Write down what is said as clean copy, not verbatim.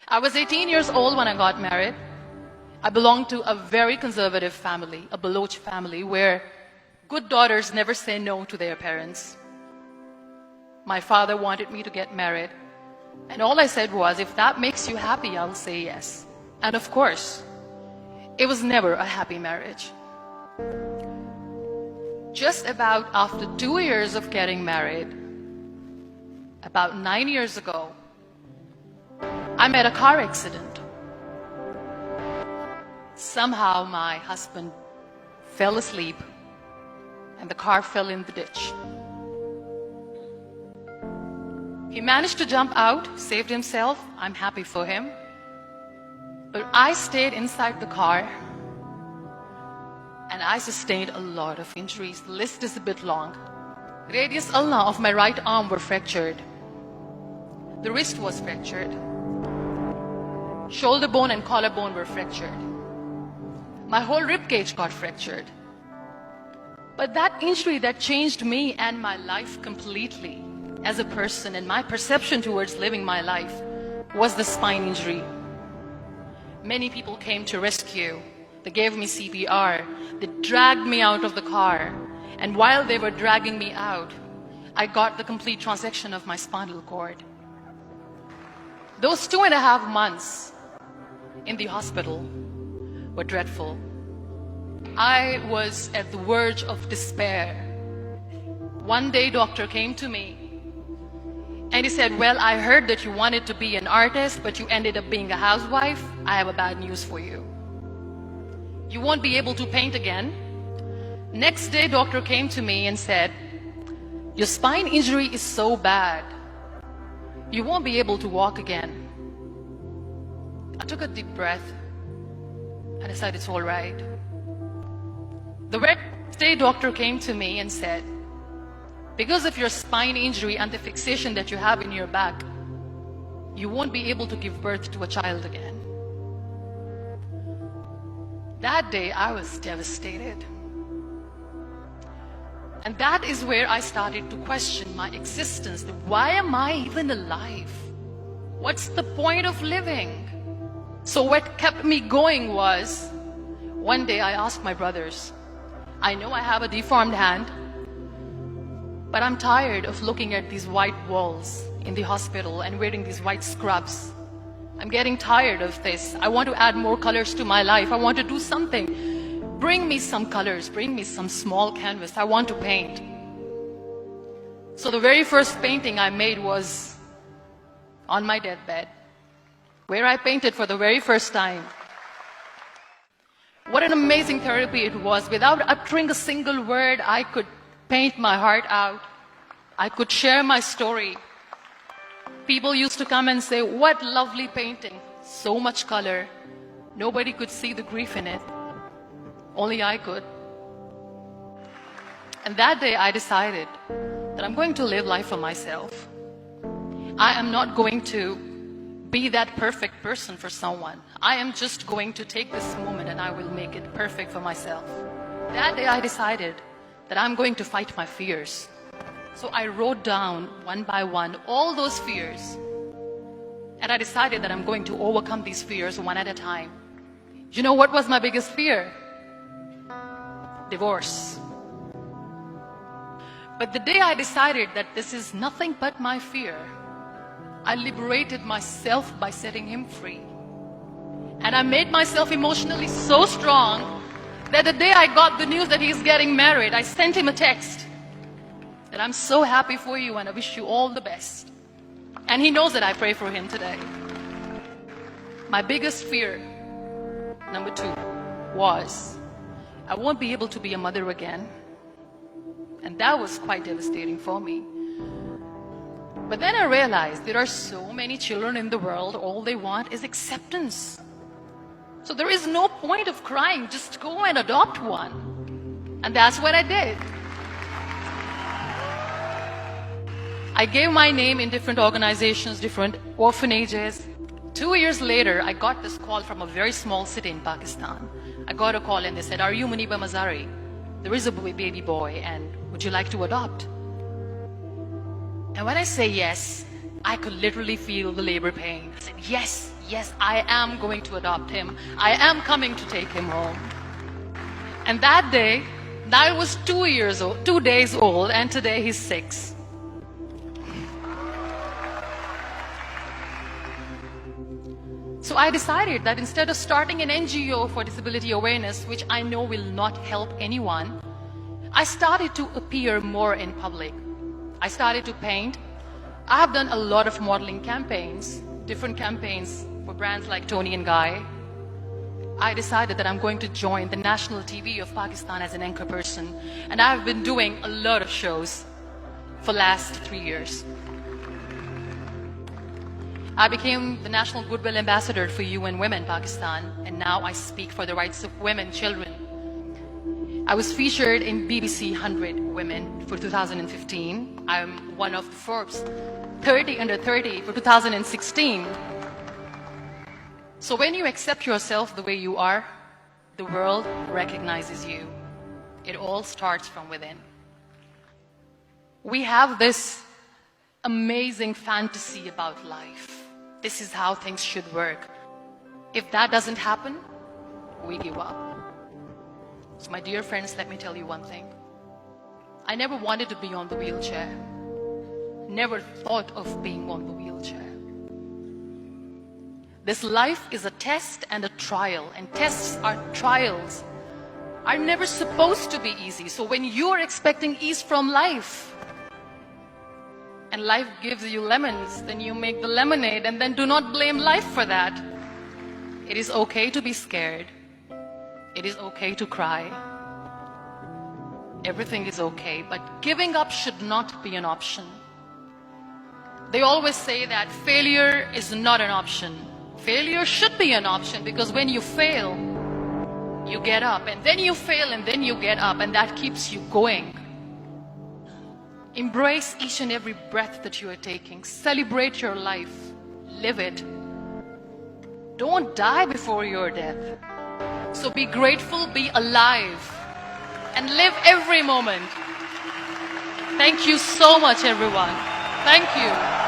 I was 18 years old when I got married. I belonged to a very conservative family, a Baloch family, where good daughters never say no to their parents. My father wanted me to get married, and all I said was, if that makes you happy, I'll say yes. And of course, it was never a happy marriage. Just about after 2 years of getting married, about 9 years ago, I met a car accident. Somehow my husband fell asleep and the car fell in the ditch. He managed to jump out, saved himself. I'm happy for him. But I stayed inside the car and I sustained a lot of injuries. The list is a bit long. Radius ulna of my right arm were fractured. The wrist was fractured. Shoulder bone and collarbone were fractured. My whole rib cage got fractured. But that injury that changed me and my life completely as a person and my perception towards living my life was the spine injury. Many people came to rescue. They gave me CPR. They dragged me out of the car. And while they were dragging me out, I got the complete transection of my spinal cord. Those 2.5 months in the hospital were dreadful. I was at the verge of despair. One day, doctor came to me and he said, well, I heard that you wanted to be an artist, but you ended up being a housewife. I have a bad news for you. You won't be able to paint again. Next day, doctor came to me and said, your spine injury is so bad, you won't be able to walk again. I took a deep breath and I said, it's all right. The next day, doctor came to me and said, because of your spine injury and the fixation that you have in your back, you won't be able to give birth to a child again. That day, I was devastated. And that is where I started to question my existence. Why am I even alive? What's the point of living? So what kept me going was, one day I asked my brothers, I know I have a deformed hand, but I'm tired of looking at these white walls in the hospital and wearing these white scrubs. I'm getting tired of this. I want to add more colors to my life. I want to do something. Bring me some colors. Bring me some small canvas. I want to paint. So the very first painting I made was on my deathbed, where I painted for the very first time. What an amazing therapy it was. Without uttering a single word, I could paint my heart out. I could share my story. People used to come and say, what lovely painting. So much color. Nobody could see the grief in it. Only I could. And that day I decided that I'm going to live life for myself. I am not going to be that perfect person for someone. I am just going to take this moment and I will make it perfect for myself. That day I decided that I'm going to fight my fears. So I wrote down one by one all those fears. And I decided that I'm going to overcome these fears one at a time. You know what was my biggest fear? Divorce. But the day I decided that this is nothing but my fear, I liberated myself by setting him free. And I made myself emotionally so strong that the day I got the news that he's getting married, I sent him a text that I'm so happy for you and I wish you all the best. And he knows that I pray for him today. My biggest fear, number 2, was I won't be able to be a mother again. And that was quite devastating for me. But then I realized there are so many children in the world, all they want is acceptance. So there is no point of crying, just go and adopt one. And that's what I did. I gave my name in different organizations, different orphanages. 2 years later, I got this call from a very small city in Pakistan. I got a call and they said, are you Muniba Mazari? There is a baby boy and would you like to adopt? And when I say yes, I could literally feel the labor pain. I said, yes, yes, I am going to adopt him. I am coming to take him home. And that day, I was 2 days old, and today he's 6. So I decided that instead of starting an NGO for disability awareness, which I know will not help anyone, I started to appear more in public. I started to paint. I have done a lot of modeling campaigns, different campaigns for brands like Toni and Guy. I decided that I'm going to join the national TV of Pakistan as an anchor person, and I've been doing a lot of shows for the last 3 years. I became the National Goodwill Ambassador for UN Women Pakistan, and now I speak for the rights of women, children. I was featured in BBC 100 Women for 2015. I'm one of Forbes 30 under 30 for 2016. So when you accept yourself the way you are, the world recognizes you. It all starts from within. We have this amazing fantasy about life. This is how things should work. If that doesn't happen, we give up. So my dear friends, let me tell you one thing. I never wanted to be on the wheelchair. Never thought of being on the wheelchair. This life is a test and a trial, and tests are trials. Are never supposed to be easy. So when you're expecting ease from life, and life gives you lemons, then you make the lemonade, and then do not blame life for that. It is okay to be scared. It is okay to cry. Everything is okay, but giving up should not be an option. They always say that failure is not an option. Failure should be an option, because when you fail, you get up, and then you fail, and then you get up, and that keeps you going. Embrace each and every breath that you are taking. Celebrate your life. Live it. Don't die before your death. So be grateful, be alive, and live every moment. Thank you so much, everyone. Thank you.